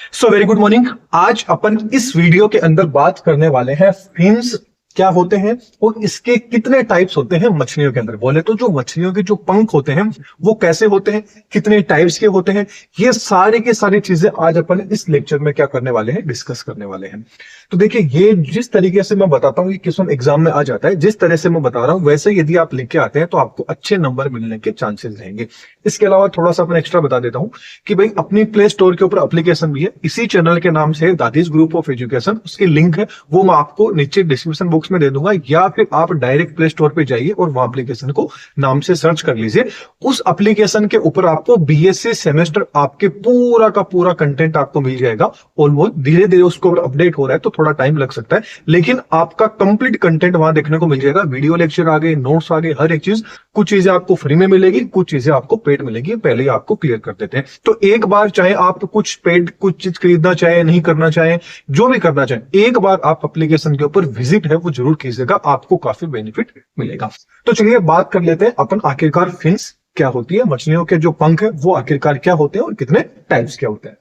So very good morning. आज अपन इस video के अंदर बात करने वाले हैं फिन्स क्या होते हैं और इसके कितने टाइप्स होते हैं मछलियों के अंदर। बोले तो जो मछलियों के जो पंख होते हैं वो कैसे होते हैं, कितने टाइप्स के होते हैं, ये सारी की सारी चीजें आज अपन इस लेक्चर में क्या करने वाले हैं, डिस्कस करने वाले हैं। तो देखिए, ये जिस तरीके से मैं बताता हूँ ये क्वेश्चन एग्जाम में आ जाता है, जिस तरह से मैं बता रहा हूँ वैसे यदि आप लिख के आते हैं तो आपको अच्छे नंबर मिलने के चांसेस रहेंगे। इसके अलावा थोड़ा सा अपन एक्स्ट्रा बता देता हूँ कि भाई अपनी प्ले स्टोर के ऊपर एप्लीकेशन भी है, इसी चैनल के नाम से दादीज ग्रुप ऑफ एजुकेशन, उसकी लिंक है वो मैं आपको नीचे डिस्क्रिप्शन बॉक्स में दे दूंगा, या फिर आप डायरेक्ट प्ले स्टोर पे जाइए और वह एप्लीकेशन को नाम से सर्च कर लीजिए। उस एप्लीकेशन के ऊपर आपको बीएससी सेमेस्टर आपके पूरा का पूरा कंटेंट आपको मिल जाएगा। ऑलमोस्ट धीरे धीरे उसको अपडेट हो रहा है तो थोड़ा टाइम लग सकता है, लेकिन आपका कंप्लीट कंटेंट वहां देखने को मिल जाएगा। वीडियो लेक्चर आ गए, नोट्स आ गए, हर एक चीज। कुछ चीजें आपको फ्री में मिलेगी, कुछ चीजें आपको पेड मिलेगी, पहले ही आपको क्लियर कर देते हैं। तो एक बार चाहे आप कुछ पेड कुछ चीज खरीदना चाहे, नहीं करना चाहे, जो भी करना चाहे, एक बार आप एप्लीकेशन के ऊपर विजिट है वो जरूर कीजिएगा, आपको काफी बेनिफिट मिलेगा। तो चलिए बात कर लेते हैं अपन आखिरकार फिन्स क्या होती है, मछलियों के जो पंख है वो आखिरकार क्या होते हैं और कितने टाइप्स क्या होते हैं।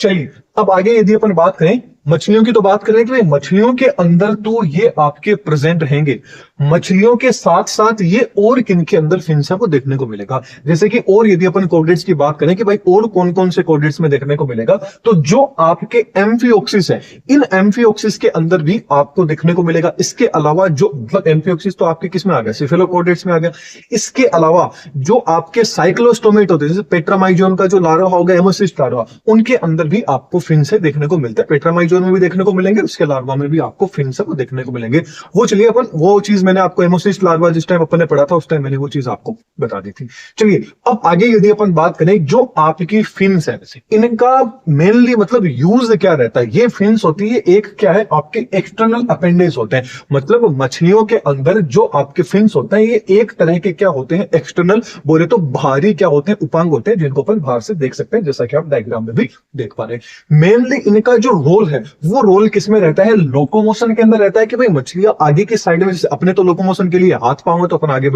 चलिए अब आगे यदि अपन बात करें मछलियों की, तो बात करें कि मछलियों के अंदर तो ये आपके प्रेजेंट रहेंगे, मछलियों के साथ साथ ये और किन के अंदर फिन्स है वो देखने को मिलेगा। जैसे कि और यदि अपन कोर्डेट्स की बात करें कि भाई और कौन कौन से कोर्डेट्स में देखने को मिलेगा, तो जो आपके एम्फियोक्सिस है, इन एम्फियोक्सिस के अंदर भी आपको देखने को मिलेगा। इसके अलावा जो मतलब एम्फियोक्सिस तो आपके किस में आ गया, सिफेलोकोर्डेट्स में आ गया। इसके अलावा जो आपके साइक्लोस्टोमेट होते हैं, जैसे पेट्रामाइजोन का जो लार्वा होगा, हेमोसिस्ट लार्वा, उनके अंदर भी आपको फिन्स देखने को मिलता है। पेट्रामाइजोन में भी देखने को मिलेंगे, उसके लार्वा में भी आपको फिन्स वो देखने को मिलेंगे। वो चलिए अपन वो चीज मैंने आपको हेमोसिस्ट लार्वा जिस टाइम अपन ने पढ़ा था उस टाइम मैंने वो चीज आपको बता दी थी। चलिए अब आगे यदि अपन बात करें जो आपकी फिन्स है, इनका मेनली मतलब यूज क्या रहता है। ये फिन्स होती है, एक क्या है आपके एक्सटर्नल अपेंडेज होते हैं, मतलब मछलियों के अंदर जो आपके फिन्स होते हैं ये एक तरह के क्या होते हैं, एक्सटर्नल बोले तो बाहरी क्या होते हैं, उपांग होते हैं, जिनको अपन बाहर से देख सकते हैं, जैसा कि आप डायग्राम में भी देख पा रहे हैं। मेनली इनका जो रोल है वो रोल किसमें रहता है, लोकोमोशन के अंदर रहता है कि भाई मछलियां आगे की साइड में, अपने तो लोकोमोशन के लिए हाथ पांव है तो अपन आगे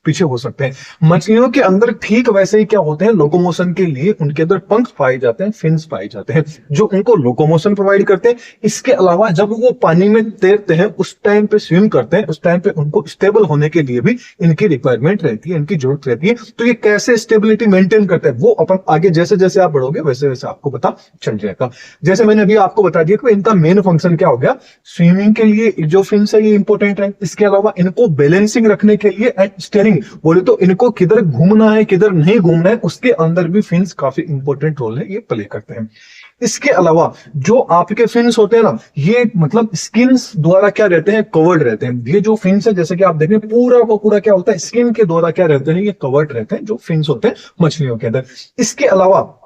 पीछे हो सकते हैं, मछलियों के अंदर ठीक वैसे ही क्या होते हैं, लोकोमोशन के लिए उनके अंदर पंख पाए जाते हैं, फिन्स पाए जाते हैं जो उनको लोकोमोशन प्रोवाइड करते हैं। इसके अलावा जब वो पानी में तैरते हैं, उस टाइम पे स्विम करते हैं, उस टाइम पे उनको स्टेबल होने के लिए भी इनकी रिक्वायरमेंट रहती है, इनकी जरूरत रहती है। तो ये कैसे स्टेबिलिटी मेंटेन करते हैं वो अपन आगे जैसे जैसे आप बढ़ोगे वैसे वैसे आपको पता चल जाएगा। जैसे मैंने अभी आपको बता दिया कि इनका मेन फंक्शन क्या हो गया, स्विमिंग के लिए जो फिन्स है ये इंपॉर्टेंट है। इसके अलावा इनको बैलेंसिंग रखने के लिए एंड स्टीयरिंग, बोले तो इनको किधर घूमना है किधर नहीं घूमना है उसके अंदर भी फिन्स काफी इंपॉर्टेंट रोल है, ये प्ले करते हैं। इसके अलावा जो आपके फिन्स होते हैं ना, ये मतलब स्किन्स द्वारा क्या रहते हैं, कवर्ड रहते हैं। ये जो फिन्स है जैसे कि आप देख रहे हैं पूरा को पूरा क्या होता है, स्किन के द्वारा क्या रहते हैं, ये कवर्ड रहते हैं जो फिन्स होते हैं मछलियों के अंदर। इसके अलावा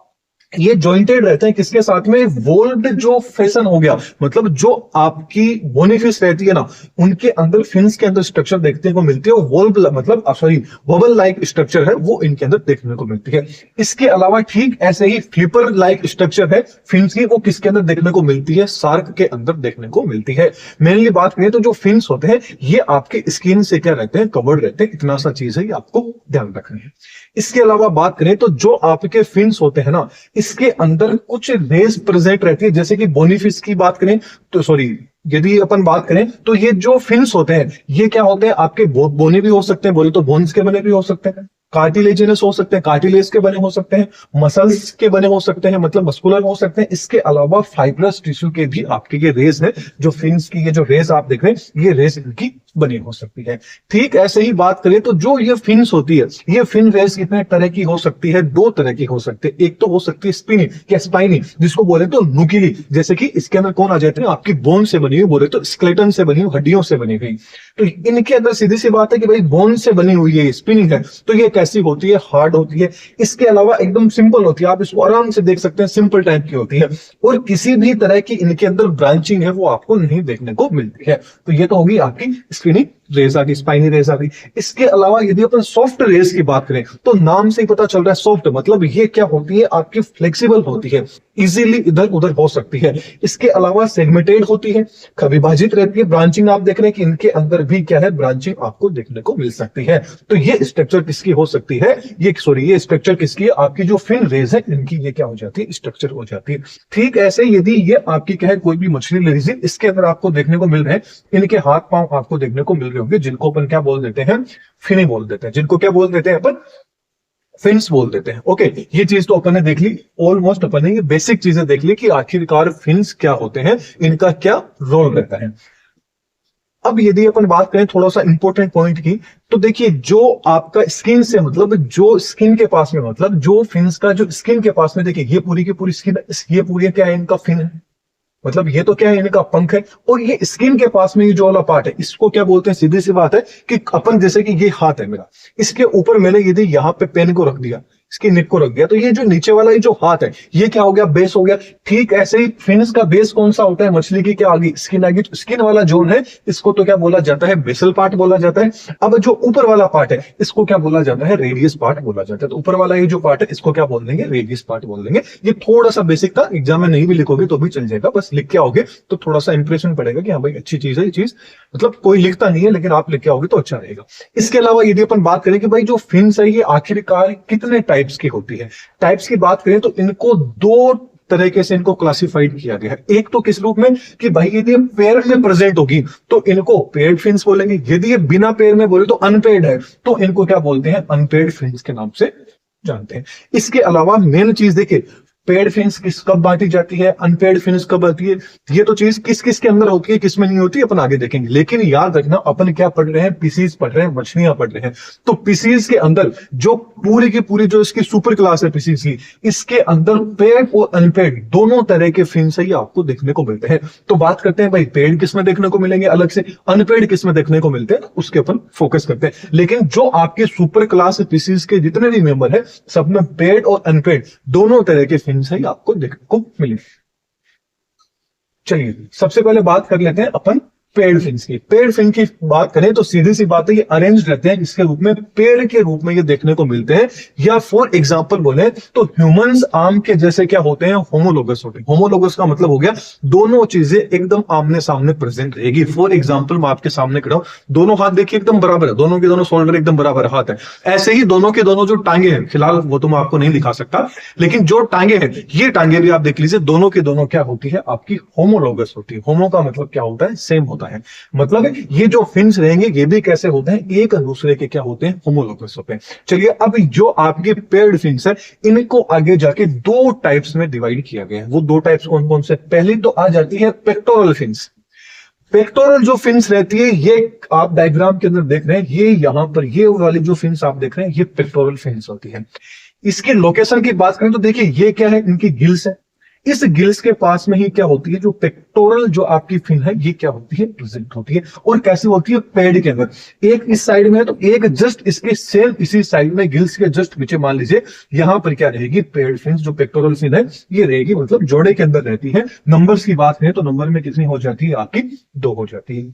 ये जॉइंटेड रहते हैं किसके साथ में, वोल्ड जो फैशन हो गया, मतलब जो आपकी बोनीफिस रहती है ना, उनके अंदर फिन्स के अंदर स्ट्रक्चर देखने को मिलती है, वोल्व मतलब सॉरी वबल लाइक स्ट्रक्चर है वो इनके अंदर देखने को मिलती है। इसके अलावा ठीक ऐसे ही फ्लिपर लाइक स्ट्रक्चर है फिन्स की, वो किसके अंदर देखने को मिलती है, शार्क के अंदर देखने को मिलती है। मेनली बात करें तो जो फिन्स होते हैं ये आपके स्किन से क्या रहते हैं, कवर्ड रहते हैं। इतना सा चीज है ये आपको ध्यान रखना है। इसके अलावा बात करें तो जो आपके फिन्स होते हैं ना, इसके अंदर कुछ रेस प्रेजेंट रहती है। जैसे कि बोनीफिश की बात करें तो सॉरी यदि अपन बात करें तो ये जो फिन्स होते हैं ये क्या होते हैं, आपके बोने भी हो सकते हैं, बोले तो बोन्स के बने भी हो सकते हैं, कार्टिलेजिनस हो सकते हैं, कार्टिलेज के बने हो सकते हैं, मसल्स के बने हो सकते हैं, मतलब मस्कुलर हो सकते हैं। इसके अलावा फाइब्रस टिश्यू के भी आपके ये रेस है, जो फिन्स की ये जो रेस आप देख रहे हैं ये रेस इनकी बनी हो सकती है। ठीक ऐसे ही बात करें तो जो ये फिन्स होती है, ये फिन रेस कितने तरह की हो सकती है, दो तरह की हो सकती है। एक तो हो सकती है स्पिनी या स्पाइनी, जिसको बोले तो नुकीली, जैसे कि इसके अंदर कौन आ जाते हैं, आपकी बोन से बनी हुई, बोले तो स्केलेटन से बनी हुई, हड्डियों से बनी हुई। तो इनके अंदर सीधी सी बात है कि भाई बोन से बनी हुई है, स्पिनिंग है, तो ये कैसी होती है, हार्ड होती है। इसके अलावा एकदम सिंपल होती है, आप इसको आराम से देख सकते हैं, सिंपल टाइप की होती है, और किसी भी तरह की इनके अंदर ब्रांचिंग है वो आपको नहीं देखने को मिलती है। तो ये तो होगी आपकी स्पिनिंग रेस आ गई, स्पाइनी रेस आ गई। इसके अलावा यदि अपन सॉफ्ट रेस की बात करें तो नाम से ही पता चल रहा है सॉफ्ट, मतलब ये क्या होती है, आपकी फ्लेक्सिबल होती है, इजीली इधर उधर हो सकती है। इसके अलावा सेगमेंटेड होती है, विभाजित रहती है, ब्रांचिंग आप देख रहे हैं कि इनके अंदर भी क्या है, ब्रांचिंग आपको देखने को मिल सकती है। तो ये स्ट्रक्चर किसकी हो सकती है, ये स्ट्रक्चर किसकी है, आपकी जो फिन रेज है इनकी ये क्या हो जाती है, स्ट्रक्चर हो जाती है। ठीक ऐसे यदि ये आपकी क्या है, कोई भी मछली ले लीजिए, इसके अंदर आपको देखने को मिल रहे हैं, इनके हाथ पांव आपको देखने को मिल रहे होंगे, जिनको अपन क्या बोल देते हैं, फिनी बोल देते हैं, जिनको क्या बोल देते हैं अपन, फिन्स बोल देते हैं। ओके, ये चीज तो अपन ने देख ली, ऑलमोस्ट अपन ने ये बेसिक चीजें देख ली कि आखिरकार फिन्स क्या होते हैं, इनका क्या रोल रहता है। अब यदि अपन बात करें थोड़ा सा इंपॉर्टेंट पॉइंट की, तो देखिए जो आपका स्किन से मतलब जो स्किन के पास में, मतलब जो फिन्स का जो स्किन के पास में, देखिए ये पूरी की पूरी स्किन, ये पूरी क्या है, इनका फिन है, मतलब ये तो क्या है, इनका पंख है। और ये स्किन के पास में ये जो वाला पार्ट है, इसको क्या बोलते हैं, सीधी सी बात है कि अपन जैसे कि ये हाथ है मेरा, इसके ऊपर मैंने यदि यहाँ पे पेन को रख दिया, इसकी निक को रख दिया, तो ये जो नीचे वाला ये जो हाथ है, ये क्या हो गया, बेस हो गया। ठीक ऐसे ही फिन्स का बेस कौन सा होता है, मछली की क्या आ गई, स्किन आ गई। स्किन वाला जोन है, इसको तो क्या बोला जाता है, बेसल पार्ट बोला जाता है। अब जो ऊपर वाला पार्ट है, इसको क्या बोला जाता है, रेडियस पार्ट बोला जाता है। तो ऊपर वाला ये जो पार्ट है, इसको क्या बोल देंगे, रेडियस पार्ट बोल देंगे। ये थोड़ा सा बेसिक था, एग्जाम में नहीं भी लिखोगे तो भी चल जाएगा, बस लिख के आओगे तो थोड़ा सा इंप्रेशन पड़ेगा कि हाँ भाई अच्छी चीज है ये चीज, मतलब कोई लिखता नहीं है लेकिन आप लिख के आओगे तो अच्छा रहेगा। इसके अलावा यदि अपन बात करें कि भाई जो फिन्स है ये आखिरकार कितने टाइप्स की होती है, टाइप्स की बात करें तो इनको दो तरीके से इनको क्लासिफाइड किया गया है। एक तो किस रूप में कि भाई यदि ये पेयर में प्रेजेंट होगी तो इनको पेयर्ड फिन्स बोलेंगे, यदि ये बिना पेयर में बोले तो अनपेयर्ड है तो इनको क्या बोलते हैं, अनपेयर्ड फिन्स के नाम से जानते हैं। इसके अलावा मेन चीज देखिए, पेड फिन्स किस कब बांटी जाती है, अनपेड फिन्स कब आती है, ये तो चीज किस किस के अंदर होती है, किस में नहीं होती है, अपन आगे देखेंगे। लेकिन याद रखना अपन क्या पढ़ रहे हैं, पीसीज पढ़ रहे हैं, मछलियां पढ़ रहे हैं। तो पीसीज के अंदर जो पूरी की पूरी जो इसकी सुपर क्लास है पीसीज की, इसके अंदर पेड और अनपेड दोनों तरह के फिन्स है, ये आपको देखने को मिलते हैं। तो बात करते हैं भाई पेड किस में देखने को मिलेंगे अलग से, अनपेड किस में देखने को मिलते हैं, उसके अपन फोकस करते हैं। लेकिन जो आपके सुपर क्लास पीसीज के जितने भी मेंबर है, सब में पेड और अनपेड दोनों तरह के से ही आपको देखने को मिले। चलिए सबसे पहले बात कर लेते हैं अपन पेड़ फिन्स की। पेड़ फिन की बात करें तो सीधी सी बात है, ये अरेंज रहते हैं इसके रूप में, पेड़ के रूप में ये देखने को मिलते हैं। या फॉर एग्जांपल बोले तो ह्यूमंस आर्म के जैसे क्या होते हैं, होमोलोगस होते हैं। होमोलोगस का मतलब हो गया दोनों चीजें एकदम आमने सामने प्रेजेंट रहेगी। फॉर एग्जांपल मैं आपके सामने खड़ा हूं, दोनों हाथ देखिए एकदम बराबर है, दोनों के दोनों शोल्डर एकदम बराबर हाथ है। ऐसे ही दोनों के दोनों जो टांगे हैं, फिलहाल वो तो मैं आपको नहीं दिखा सकता, लेकिन जो टांगे हैं, ये टांगे भी आप देख लीजिए, दोनों के दोनों क्या होती है, आपकी होमोलोगस होती है। होमो का मतलब क्या होता है, सेम होता है। मतलब ये जो फिन्स रहेंगे ये भी कैसे होते हैं, एक दूसरे के क्या होते हैं, होमोलोगस होते हैं। चलिए अब जो आपके पेयर्ड फिन्स है, इनको आगे जाके दो टाइप्स में डिवाइड किया गया है। वो दो टाइप्स कौन कौन से, पहली तो आ जाती है पेक्टोरल फिन्स। पेक्टोरल जो फिन्स रहती है, ये आप डायग्राम के अंदर देख रहे हैं, ये यहां पर ये वाली जो फिन्स आप देख रहे हैं, ये पेक्टोरल फिन्स होती है। इसके लोकेशन की बात करें तो देखिए ये क्या है, इनकी गिल्स है। इस गिल्स के पास में ही क्या होती है, जो पेक्टोरल जो आपकी फिन है, ये क्या होती है, प्रेजेंट होती है। और कैसी होती है, पेड़ के अंदर एक इस साइड में है तो एक जस्ट इसके सेम इसी साइड में, गिल्स के जस्ट पीछे मान लीजिए यहां पर क्या रहेगी, पेड़ फिन, जो पेक्टोरल फिन है ये रहेगी, मतलब जोड़े के अंदर रहती है। नंबर्स की बात करें तो नंबर में कितनी हो जाती है, आपकी 2 हो जाती है।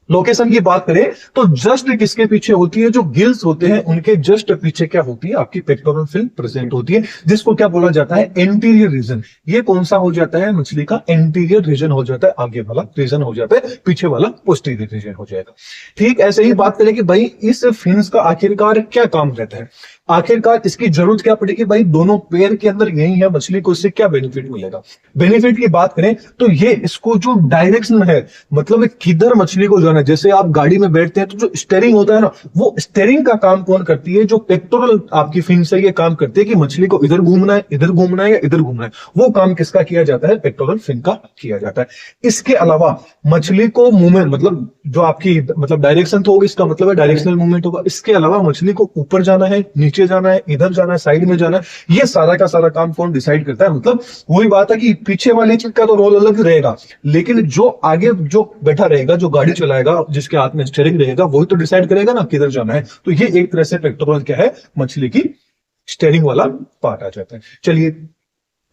लोकेशन की बात करें तो जस्ट किसके पीछे होती है, जो गिल्स होते हैं उनके जस्ट पीछे क्या होती है, आपकी पेक्टोरल फिन प्रेजेंट होती है, जिसको क्या बोला जाता है, एंटीरियर रीजन। ये कौन सा हो जाता है, मछली का एंटीरियर रीजन हो जाता है, आगे वाला रीजन हो जाता है, पीछे वाला पोस्टीरियर रीजन हो जाएगा। ठीक ऐसे ही बात करें कि भाई इस फिन्स का आखिरकार क्या काम रहता है, आखिरकार इसकी जरूरत क्या पड़ेगी, भाई दोनों पेयर के अंदर यही है मछली को, इससे क्या बेनिफिट मिलेगा। बेनिफिट की बात करें तो ये इसको जो डायरेक्शन है, मतलब किधर मछली को जाना है, जैसे आप गाड़ी में बैठते हैं तो जो स्टीयरिंग होता है ना, वो स्टीयरिंग का काम कौन करती है, जो पेक्टोरल आपकी फिन से ये काम करती है कि मछली को इधर घूमना है, इधर घूमना है या इधर घूमना है, वो काम किसका किया जाता है, पेक्टोरल फिन का किया जाता है। इसके अलावा मछली को मूवमेंट, मतलब जो आपकी मतलब डायरेक्शन तो होगी, इसका मतलब है डायरेक्शनल मूवमेंट होगा। इसके अलावा मछली को ऊपर जाना है, नीचे जाना है, इधर जाना है, साइड में जाना है, ये सारा का सारा काम कौन डिसाइड करता है। मतलब वही बात है कि पीछे वाले चीज का तो रोल अलग रहेगा, लेकिन जो आगे जो बैठा रहेगा, जो गाड़ी चलाएगा, जिसके हाथ में स्टीयरिंग रहेगा, वही तो डिसाइड करेगा ना किधर जाना है। तो ये एक तरह से पेक्टोरल क्या है, मछली की स्टीयरिंग वाला पार्ट आ जाता है। चलिए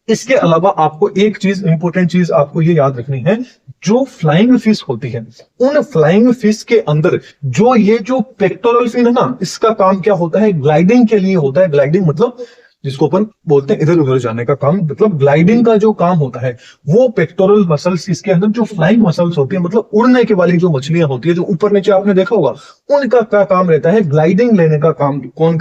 इसके अलावा आपको एक चीज, इंपॉर्टेंट चीज आपको ये याद रखनी है, जो फ्लाइंग फिश होती है, उन फ्लाइंग फिश के अंदर जो पेक्टोरल फिन है ना, इसका काम क्या होता है, ग्लाइडिंग के लिए होता है। ग्लाइडिंग मतलब जिसको अपन बोलते हैं इधर उधर जाने का काम, मतलब ग्लाइडिंग का जो काम होता है वो पेक्टोरल मसल्स, इसके अंदर जो फ्लाइंग मसल्स होती है, मतलब उड़ने के वाली जो मछलियां होती है, जो ऊपर नीचे आपने देखा होगा, उनका क्या काम रहता है, ग्लाइडिंग लेने का काम कौन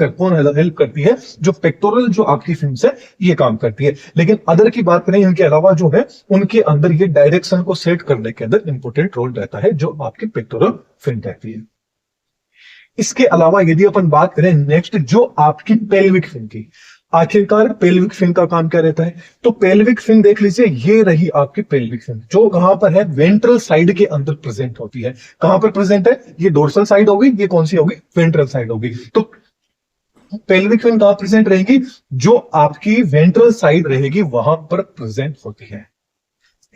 हेल्प करती है, जो पेक्टोरल जो आपकी फिन्स है ये काम करती है। लेकिन अदर की बात करें, इनके अलावा जो है उनके अंदर ये डायरेक्शन को सेट करने के अंदर इंपॉर्टेंट रोल रहता है, जो आपकी पेक्टोरल फिन रहती है। इसके अलावा यदि अपन बात करें नेक्स्ट, जो आपकी पेल्विक फिन की, आखिरकार पेल्विक फिन का काम क्या रहता है, तो पेल्विक फिन देख लीजिए, ये रही आपकी पेल्विक फिन, जो कहां पर है, वेंट्रल साइड के अंदर प्रेजेंट होती है। कहां पर प्रेजेंट है, ये डोर्सल साइड होगी, ये कौन सी होगी, वेंट्रल साइड होगी। तो पेल्विक फिन कहां प्रेजेंट रहेगी, जो आपकी वेंट्रल साइड रहेगी वहां पर प्रेजेंट होती है।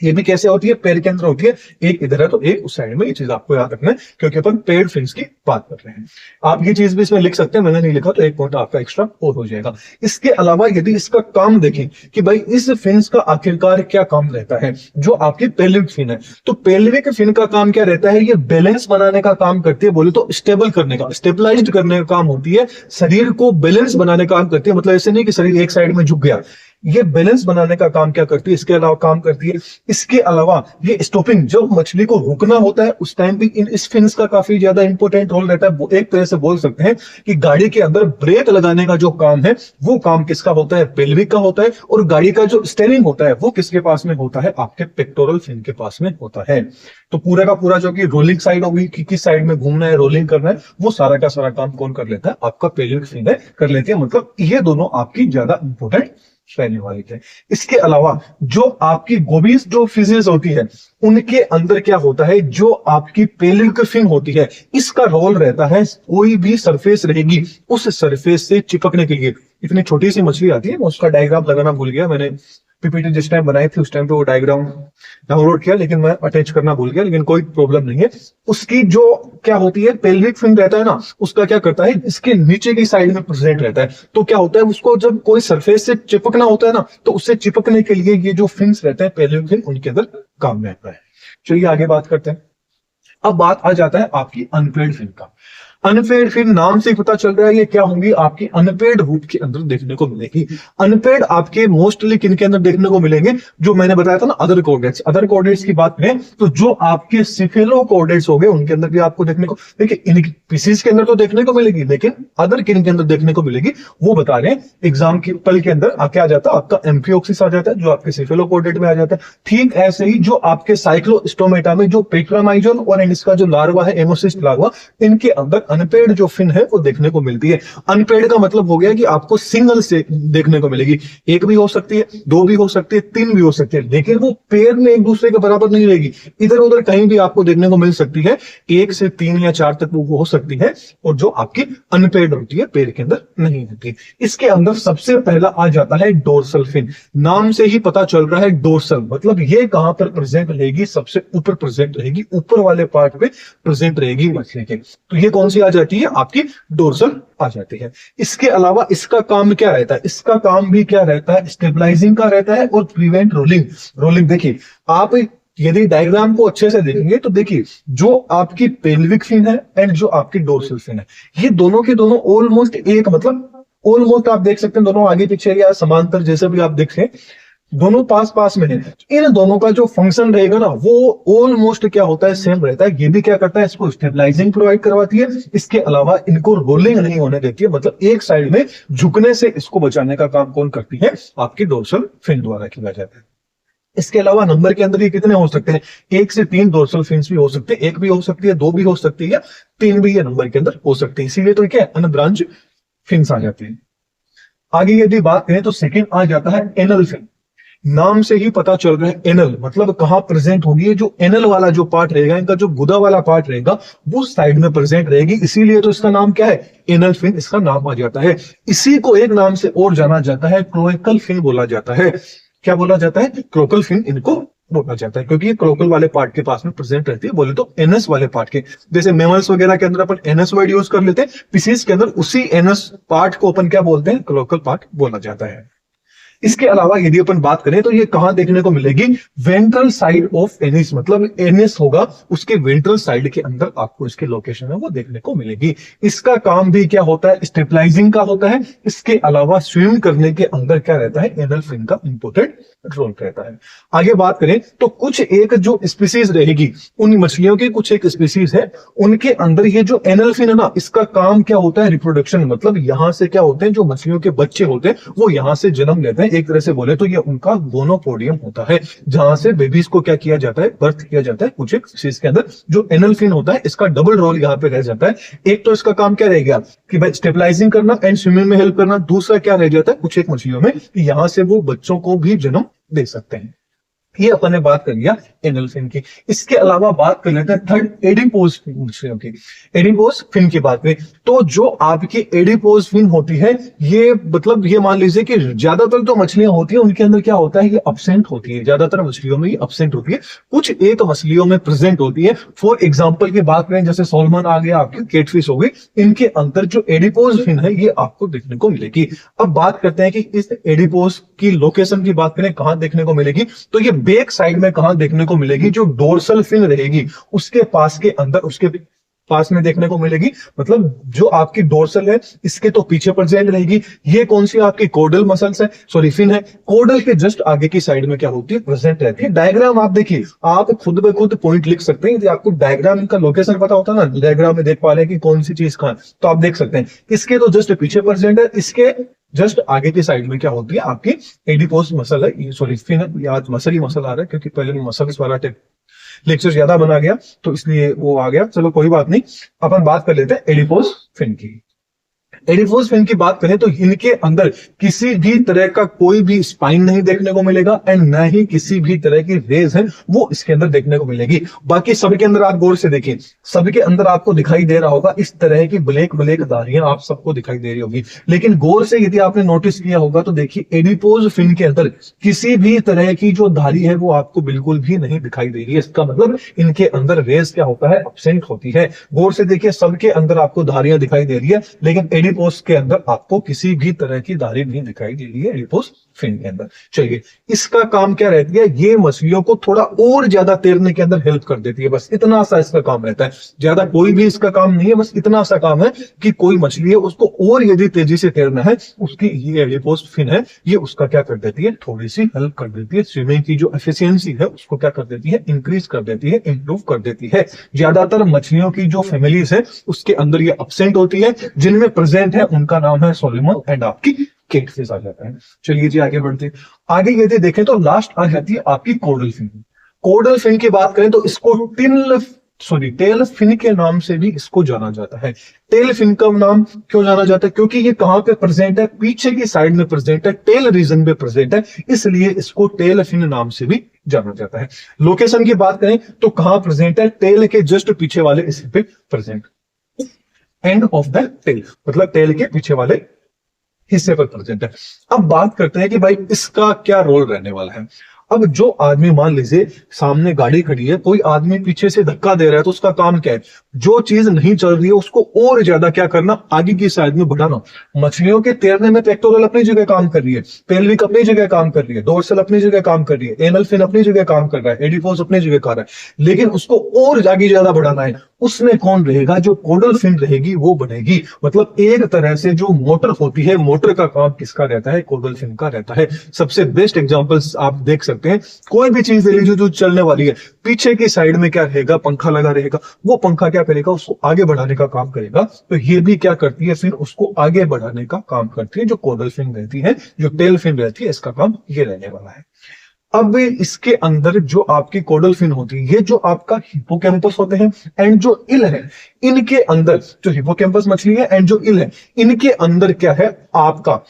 ये भी कैसे होती है, पैर के अंदर होती है, एक इधर है तो एक उस साइड में। ये चीज आपको याद रखना है, क्योंकि अपन पेड फिन्स की बात कर रहे हैं। आप ये चीज भी इसमें लिख सकते हैं, मैंने नहीं लिखा तो एक पॉइंट आपका एक्स्ट्रा और हो जाएगा। इसके अलावा यदि इसका काम देखें कि भाई इस फिन्स का आखिरकार क्या काम रहता है, जो आपकी पेल्विक फिन है, तो पेल्विक फिन का काम क्या रहता है, ये बैलेंस बनाने का काम करती है, बोले तो स्टेबल करने का, स्टेबलाइज करने का काम होती है, शरीर को बैलेंस बनाने का काम करती है। मतलब ऐसे नहीं कि शरीर एक साइड में झुक गया, ये बैलेंस बनाने का काम क्या करती है, इसके अलावा काम करती है। इसके अलावा ये स्टॉपिंग, जब मछली को रुकना होता है उस टाइम भी इस फिन्स का काफी ज्यादा इंपॉर्टेंट रोल रहता है। एक तरह से बोल सकते हैं कि गाड़ी के अंदर ब्रेक लगाने का जो काम है वो काम किसका होता है, पेल्विक का होता है। और गाड़ी का जो स्टीयरिंग होता है वो किसके पास में होता है, आपके पेक्टोरल फिन के पास में होता है। तो पूरा का पूरा जो कि रोलिंग साइड होगी, कि किस साइड में घूमना है, रोलिंग करना है, वो सारा का सारा काम कौन कर लेता है, आपका पेल्विक फिन है कर लेती है। मतलब ये दोनों आपकी ज्यादा इंपॉर्टेंट रहने वाली है। इसके अलावा जो आपकी गोबीज जो फिशेज होती है, उनके अंदर क्या होता है, जो आपकी पेल्विक फिन होती है, इसका रोल रहता है कोई भी सरफेस रहेगी उस सरफेस से चिपकने के लिए। इतनी छोटी सी मछली आती है, उसका डायग्राम लगाना भूल गया मैंने, पीपीटी जिस टाइम बनाई थी उस टाइम पे वो डायग्राम डाउनलोड किया, लेकिन मैं अटैच करना भूल गया, लेकिन कोई प्रॉब्लम नहीं है। उसकी जो क्या होती है, पेल्विक फिन रहता है ना, उसका क्या करता है, इसके नीचे की साइड में प्रेजेंट रहता है। तो क्या होता है, उसको जब कोई सरफेस से चिपकना होता है ना, तो उससे चिपकने के लिए ये जो फिन्स रहते हैं पेल्विक फिन, उनके अंदर काम में आता है। चलिए आगे बात करते हैं। अब बात आ जाता है आपकी अनपेड फिन का। अनपेड फिन नाम से पता चल रहा है ये क्या होंगी, आपकी अनपेड रूप के अंदर देखने को मिलेगी। अनपेड आपके मोस्टली किन के अंदर देखने को मिलेंगे, जो मैंने बताया था ना, अदर कोऑर्डिनेट्स। अदर कोऑर्डिनेट्स की बात करें तो जो आपके सिफेलो कोऑर्डिनेट्स हो गए, उनके अंदर भी आपको देखने को, देखिए इन पीसीज के अंदर तो देखने को मिलेगी, लेकिन अदर किन के अंदर देखने को मिलेगी वो बता रहे हैं। एग्जाम की पल के अंदर क्या आ जाता है, आपका एम्फियोक्सिस आ जाता है, जो आपके सिफेलो कोऑर्डिनेट में आ जाता है। ठीक ऐसे ही जो आपके साइक्लोस्टोमेटा में जो पेट्रामाइजोन और इसका जो लार्वा है, एमोसिस्ट लार्वा, इनके अंदर अनपेड जो फिन है वो देखने को मिलती है। अनपेड का मतलब हो गया कि आपको सिंगल से देखने को मिलेगी, एक भी हो सकती है, दो भी हो सकती है, तीन भी हो सकती है, लेकिन वो पेयर में एक दूसरे के बराबर नहीं रहेगी, इधर उधर कहीं भी आपको देखने को मिल सकती है। एक से तीन या चार तक वो हो सकती है, और जो आपकी अनपेड होती है पेयर के अंदर नहीं होती। इसके अंदर सबसे पहला आ जाता है डोर्सल फिन। नाम से ही पता चल रहा है डोर्सल, मतलब ये कहां पर प्रेजेंट रहेगी, सबसे ऊपर प्रेजेंट रहेगी, ऊपर वाले पार्ट पे प्रेजेंट रहेगी मछली के। तो ये कौन सी आ जाती है, आपकी डोर्सल आ जाती है। इसके अलावा इसका काम क्या रहता है, इसका काम भी क्या रहता है, स्टेबलाइजिंग का रहता है और प्रिवेंट रोलिंग। रोलिंग देखिए, आप यदि डायग्राम को अच्छे से देखेंगे तो देखिए, जो आपकी पेल्विक फिन है एंड जो आपकी डोर्सल फिन है, ये दोनों के दोनों ऑलमोस्ट एक, मतलब ऑलमोस्ट आप देख सकते हैं दोनों आगे पीछे या समांतर, जैसे भी आप देखें, दोनों पास पास में है। इन दोनों का जो फंक्शन रहेगा ना, वो ऑलमोस्ट क्या होता है, सेम रहता है। ये भी क्या करता है, इसको स्टेबलाइजिंग प्रोवाइड करवाती है, इसके अलावा इनको रोलिंग नहीं होने देती है, मतलब एक साइड में झुकने से इसको बचाने का काम कौन करती है, आपकी डोर्सल फिन द्वारा किया जाता है। इसके अलावा नंबर के अंदर ये कितने हो सकते हैं, एक से तीन डोर्सल फिन्स भी हो सकते हैं, एक भी हो सकती है, दो भी हो सकती है, तीन भी ये नंबर के अंदर हो सकती है। इसीलिए तो क्या अनब्रांच फिन्स आ जाती है। आगे यदि बात करें तो सेकंड आ जाता है एनल फिन। नाम से ही पता चल रहा है एनल, मतलब कहां प्रेजेंट होगी, जो एनल वाला जो पार्ट रहेगा, इनका जो गुदा वाला पार्ट रहेगा वो साइड में प्रेजेंट रहेगी, इसीलिए तो इसका नाम क्या है, एनल फिन इसका नाम आ जाता है। इसी को एक नाम से और जाना जाता है, क्लोएकल फिन बोला जाता है। क्या बोला जाता है, क्लोकल फिन इनको बोला जाता है, क्योंकि ये क्लोकल वाले पार्ट के पास में प्रेजेंट रहती है, बोले तो एनस वाले पार्ट के। जैसे मेमल्स वगैरह के अंदर अपन एनस वर्ड यूज कर लेते हैं, फिशेज के अंदर उसी एनस पार्ट को अपन क्या बोलते हैं, क्लोकल पार्ट बोला जाता है। इसके अलावा यदि अपन बात करें तो ये कहां देखने को मिलेगी, वेंट्रल साइड ऑफ एनिस, मतलब एनिस होगा उसके वेंट्रल साइड के अंदर आपको इसके लोकेशन है वो देखने को मिलेगी। इसका काम भी क्या होता है, स्टेबलाइजिंग का होता है। इसके अलावा स्विम करने के अंदर क्या रहता है, एनल फिन का इंपॉर्टेंट रोल रहता है। आगे बात करें तो कुछ एक जो स्पीसीज रहेगी, उन मछलियों की कुछ एक स्पीसीज है, उनके अंदर ये जो एनल फिन है ना, इसका काम क्या होता है, रिप्रोडक्शन, मतलब यहां से क्या होते हैं, जो मछलियों के बच्चे होते हैं वो यहां से जन्म लेते हैं। एक तरह से बोले तो ये उनका गोनोपोडियम होता है, जहां से बेबीज को क्या किया जाता है, बर्थ किया जाता है। कुछ एक स्पीसीज के अंदर जो एनल फिन होता है, इसका डबल रोल यहाँ पे रह जाता है। एक तो इसका काम क्या रहेगा कि भाई स्टेबलाइजिंग करना एंड स्विमिंग में हेल्प करना। दूसरा क्या रह जाता है कुछ एक मछलियों में कि यहां से वो बच्चों को भी जन्म दे सकते हैं। ये अपन ने बात कर लिया एनल फिन की। इसके अलावा बात कर लेते हैं थर्ड एडिपोज मछलियों की। एडिपोज फिन की बात करें तो जो आपकी एडिपोज फिन होती है, ये मतलब ये मान लीजिए कि ज्यादातर जो मछलियां होती है उनके अंदर क्या होता है, ये अब्सेंट होती है। ज्यादातर मछलियों में ये अब्सेंट होती है, कुछ एक मछलियों में प्रेजेंट होती है। फॉर एग्जाम्पल की बात करें जैसे सॉल्मन आ गया, आपकी केटफिश हो गई, इनके अंदर जो एडिपोज फिन है ये आपको देखने को मिलेगी। अब बात करते हैं कि इस एडिपोज की लोकेशन की बात करें कहां देखने को मिलेगी, तो ये बैक साइड में कहां देखने को मिलेगी, जो डोर्सल फिन रहेगी उसके पास के अंदर, उसके पास में देखने को मिलेगी। मतलब जो आपकी डोर्सल है इसके तो पीछे प्रेजेंट रहेगी। ये कौन सी आपकी कोडल मसल्स है, सॉरी फिन है, कोडल के जस्ट आगे की साइड में क्या होती है, प्रेजेंट रहती है। डायग्राम आप देखिए, आप खुद ब खुद पॉइंट लिख सकते हैं। यदि आपको डायग्राम का लोकेशन पता होता है ना, डायग्राम में देख पा रहे हैं कि कौन सी चीज कहां, तो आप देख सकते हैं इसके तो जस्ट पीछे प्रेजेंट है, इसके जस्ट आगे की साइड में क्या होती है आपकी एडिपोज मसल है, सॉरी फिन है। आज मसल ही मसल आ रहा है क्योंकि पहले मसल्स वाला लेक्चर ज्यादा बना गया तो इसलिए वो आ गया। चलो कोई बात नहीं, अपन बात कर लेते हैं एडिपोज फिन की। एडिपोज फिन की बात करें तो इनके अंदर किसी भी तरह का कोई भी स्पाइन नहीं देखने को मिलेगा एंड न ही किसी भी तरह की रेज है वो इसके अंदर देखने को मिलेगी। बाकी सबके अंदर आप गौर से देखिए, सबके अंदर आपको दिखाई दे रहा होगा इस तरह की ब्लैक ब्लैक धारियां आप सबको दिखाई दे रही होगी। लेकिन गौर से यदि आपने नोटिस किया होगा तो देखिए एडिपोज फिन के अंदर किसी भी तरह की जो धारी है वो आपको बिल्कुल भी नहीं दिखाई दे रही है। इसका मतलब इनके अंदर रेज क्या होता है, अब्सेंट होती है। गौर से देखिए, सबके अंदर आपको धारियां दिखाई दे रही है लेकिन एडिपोज के अंदर आपको किसी भी तरह की धारी नहीं दिखाई दे रही है एडिपोज फिन के अंदर। चलिए, इसका काम क्या रहती है, ये मछलियों को थोड़ा और ज्यादा तैरने के अंदर हेल्प कर देती है। बस इतना सा इसका काम रहता है, ज्यादा कोई भी इसका काम नहीं है। बस इतना सा काम है कि कोई मछली है उसको और यदि तेजी से तैरना है, उसकी ये एडिपोज फिन है ये उसका क्या कर देती है, थोड़ी सी हेल्प कर देती है। स्विमिंग की जो एफिशिएंसी है उसको क्या कर देती है, इंक्रीज कर देती है, इंप्रूव कर देती है। ज्यादातर मछलियों की जो फैमिलीज है उसके अंदर ये अब्सेंट होती है, जिनमें प्रेजेंट है उनका नाम है सोलेमन एंड आपकी केटफिश आ जाता है। चलिए जी आगे बढ़ते हैं। आगे यदि देखें तो लास्ट आ जाती है आपकी कोडल फिन। कोडल फिन की बात करें तो इसको टेल फिन के नाम से भी इसको जाना जाता है। टेल फिन का नाम क्यों जाना जाता है, क्योंकि ये कहां पे प्रेजेंट है, पीछे की साइड में प्रेजेंट है, टेल रीजन में प्रेजेंट है, इसलिए इसको टेल फिन नाम से भी जाना जाता है। लोकेशन की बात करें तो कहां प्रेजेंट है, टेल के जस्ट पीछे वाले हिस्से पे present, end of the tail, मतलब टेल के पीछे वाले हिस्से पर प्रेजेंट है। अब बात करते हैं कि भाई इसका क्या रोल रहने वाला है। अब जो आदमी, मान लीजिए सामने गाड़ी खड़ी है, कोई आदमी पीछे से धक्का दे रहा है, तो उसका काम क्या है, जो चीज नहीं चल रही है उसको और ज्यादा क्या करना, आगे की साइड में बढ़ाना। मछलियों के तैरने में पेक्टोरल अपनी जगह काम कर रही है, पेल्विक अपनी जगह काम कर रही है, डोर्सल अपनी जगह काम कर रही है, एनल फिन अपनी जगह काम कर रहा है, एडिपोज अपनी जगह कर रहा है, लेकिन उसको और आगे ज्यादा बढ़ाना है। उसमें कौन रहेगा, जो कोडल फिन रहेगी वो बनेगी। मतलब एक तरह से जो मोटर होती है, मोटर का काम किसका रहता है, कोडल फिन का रहता है। सबसे बेस्ट एग्जांपल्स आप देख सकते हैं, कोई भी चीज ले लीजिए जो चलने वाली है, पीछे की साइड में क्या रहेगा, पंखा लगा रहेगा, वो पंखा क्या करेगा, उसको आगे बढ़ाने का काम करेगा। तो ये भी क्या करती है, फिर उसको आगे बढ़ाने का काम करती है जो कोडल फिन रहती है। जो टेल फिन रहती है इसका काम ये रहने वाला है। अब इसके अंदर जो आपकी कोडल फिन होती है, ये जो आपका हिपोकैम्पस होते हैं एंड जो इल है, इनके अंदर जो हिपोकैम्पस मछली है एंड जो इल है, इनके अंदर क्या है, आपका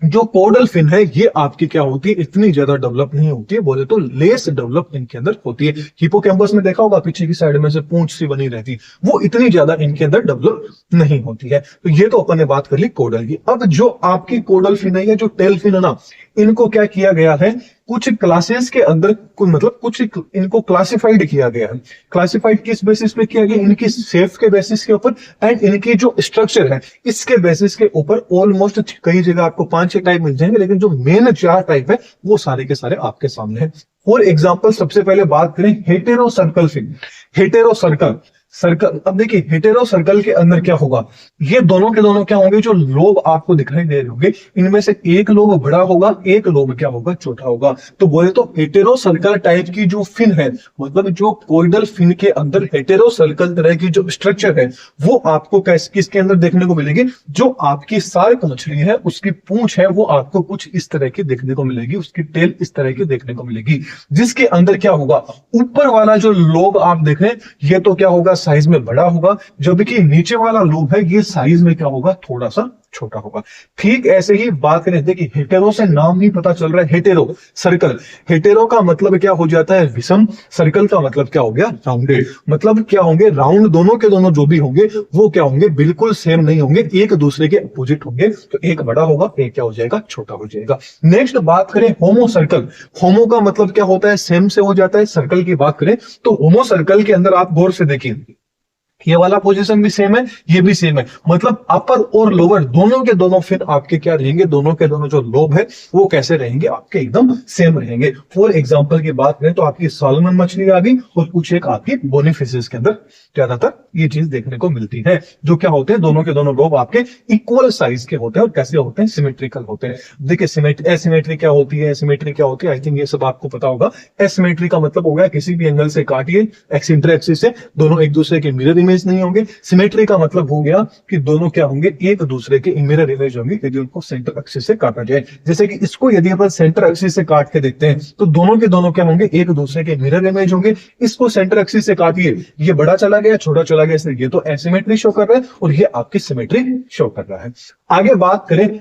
जो कोडल फिन है ये आपकी क्या होती है, इतनी ज्यादा डेवलप नहीं होती है, बोले तो लेस डेवलप इनके अंदर होती है। हिपोकैम्पस में देखा होगा पीछे की साइड में से पूंछ सी बनी रहती है, वो इतनी ज्यादा इनके अंदर डेवलप नहीं होती है। तो ये तो अपन ने बात कर ली कोडल की। अब जो आपकी कोडल फिन है या जो टेल फिन है ना, इनको क्या किया गया है, कुछ क्लासेस के अंदर मतलब कुछ इनको क्लासिफाइड किया गया है। क्लासिफाइड किस बेसिस पे किया गया? इनकी शेप के बेसिस के ऊपर एंड इनकी जो स्ट्रक्चर है इसके बेसिस के ऊपर। ऑलमोस्ट कई जगह आपको 5-6 टाइप मिल जाएंगे, लेकिन जो मेन 4 टाइप है वो सारे के सारे आपके सामने है। फॉर एग्जाम्पल सबसे पहले बात करें हेटेरो सर्कल फिन। हेटेरो सर्कल अब देखिए हेटेरो सर्कल के अंदर क्या होगा, ये दोनों के दोनों क्या होंगे, जो लोब आपको दिखाई दे रहे होंगे इनमें से एक लोब बड़ा होगा, एक लोब क्या होगा, छोटा होगा। तो बोले तो हेटेरो सर्कल टाइप की जो फिन है, मतलब जो कोइडल फिन के अंदर हेटेरो सर्कल तरह की जो स्ट्रक्चर है वो आपको किसके अंदर देखने को मिलेगी? जो आपकी शार्क मछली है उसकी पूंछ है वो आपको कुछ इस तरह की देखने को मिलेगी, उसकी टेल इस तरह की देखने को मिलेगी, जिसके अंदर क्या होगा, ऊपर वाला जो लोब आप देख रहे हैं ये तो क्या होगा, साइज में बड़ा होगा, जबकि नीचे वाला लोब है ये साइज में क्या होगा, थोड़ा सा छोटा होगा। ठीक ऐसे ही बात करें, देखिए हेटेरो से नाम ही पता चल रहा है, हेटेरो सर्कल। हेटेरो का मतलब क्या हो जाता है, विषम। सर्कल का मतलब क्या हो गया, राउंडेड। मतलब क्या होंगे, राउंड दोनों के दोनों जो भी होंगे वो क्या होंगे, बिल्कुल सेम नहीं होंगे, एक दूसरे के अपोजिट होंगे। तो एक बड़ा होगा, एक क्या हो जाएगा, छोटा हो जाएगा। नेक्स्ट बात करें होमो सर्कल। होमो का मतलब क्या होता है, सेम से हो जाता है। सर्कल की बात करें तो होमो सर्कल के अंदर आप गौर से देखिए, ये वाला पोजीशन भी सेम है, ये भी सेम है, मतलब अपर और लोअर दोनों के दोनों फिर आपके क्या रहेंगे, दोनों के दोनों जो लोब है वो कैसे रहेंगे, आपके एकदम सेम रहेंगे। फॉर एग्जांपल की बात करें तो आपकी साल्मन मछली आ गई और कुछ एक आपकी बोनी फिशेस के अंदर ज्यादातर ये चीज देखने को मिलती है, जो क्या होते हैं, दोनों के दोनों लोब आपके इक्वल साइज के होते हैं और कैसे होते हैं, सिमेट्रिकल होते हैं। देखिए एसिमेट्री क्या होती है, एसिमेट्री क्या होती है, आई थिंक ये सब आपको पता होगा। एसिमेट्री का मतलब हो गया किसी भी एंगल से काटिए एक्स इंटर एक्सिस से, दोनों एक दूसरे के मिरर इमेज नहीं होंगे। सिमेट्री का मतलब हो गया कि दोनों क्या होंगे, एक दूसरे के मिरर इमेज होंगे यदि उनको सेंटर एक्सिस से काटा जाए। जैसे कि इसको यदि अपन सेंटर एक्सिस से काट के देखते हैं तो दोनों के दोनों क्या होंगे, एक दूसरे के मिरर इमेज होंगे। इसको सेंटर एक्सिस से काटिए, ये बड़ा चला गया, छोटा चला गया, इसलिए ये तो एसिमेट्री शो कर रहा है और ये आपकी सिमेट्री शो कर रहा है। आगे बात करें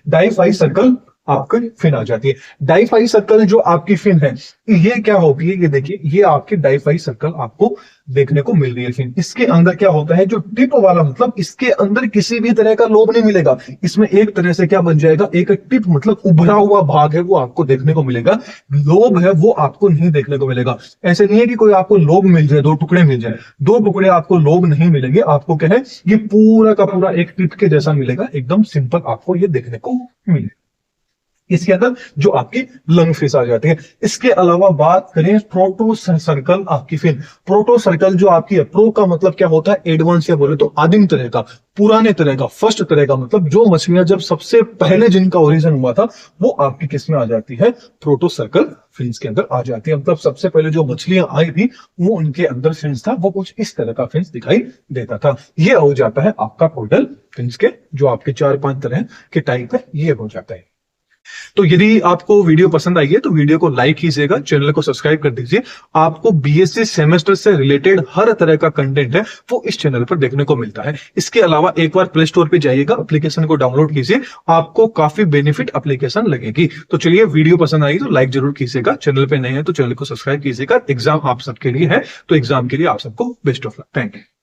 डाइफाई सर्कल आपकी फिन आ जाती है। डाइफाई सर्कल जो आपकी फिन है ये क्या होती है, ये देखिए ये आपकी डाइफाई सर्कल आपको देखने को मिल रही है फिन। इसके अंदर क्या होता है, जो टिप वाला मतलब इसके अंदर किसी भी तरह का लोब नहीं मिलेगा, इसमें एक तरह से क्या बन जाएगा, एक टिप मतलब उभरा हुआ भाग है वो आपको देखने को मिलेगा, लोब है वो आपको नहीं देखने को मिलेगा। ऐसे नहीं है कि कोई आपको लोब मिल जाए, 2 टुकड़े मिल जाए, 2 टुकड़े आपको लोब नहीं मिलेंगे, आपको क्या है ये पूरा का पूरा एक टिप के जैसा मिलेगा, एकदम सिंपल आपको ये देखने को मिलेगा। इसके अंदर जो आपकी लंग फिश आ जाती है। इसके अलावा बात करें प्रोटो सर्कल आपकी फिन। प्रोटो सर्कल जो आपकी है, प्रो का मतलब क्या होता है, एडवांस या बोले तो आदिम तरह का, पुराने तरह का, फर्स्ट तरह का, मतलब जो मछलियां जब सबसे पहले जिनका ओरिजिन हुआ था वो आपकी किस में आ जाती है, प्रोटो सर्कल फिन्स के अंदर आ जाती है। मतलब सबसे पहले जो मछलियां आई थी वो उनके अंदर फिन्स था, वो कुछ इस तरह का फिन्स दिखाई देता था। ये हो जाता है आपका कोइडल फिन्स के जो आपके 4-5 तरह के टाइप है, ये हो जाता है। तो यदि आपको वीडियो पसंद आई है तो वीडियो को लाइक कीजिएगा, चैनल को सब्सक्राइब कर दीजिए। आपको बीएससी सेमेस्टर से रिलेटेड हर तरह का कंटेंट है वो इस चैनल पर देखने को मिलता है। इसके अलावा एक बार प्ले स्टोर पे जाइएगा, एप्लीकेशन को डाउनलोड कीजिए, आपको काफी बेनिफिट एप्लीकेशन लगेगी। तो चलिए, वीडियो पसंद आई तो लाइक जरूर कीजिएगा, चैनल पे नए हैं तो चैनल को सब्सक्राइब कीजिएगा। एग्जाम आप सबके लिए है तो एग्जाम के लिए आप सबको best of luck. Thank you.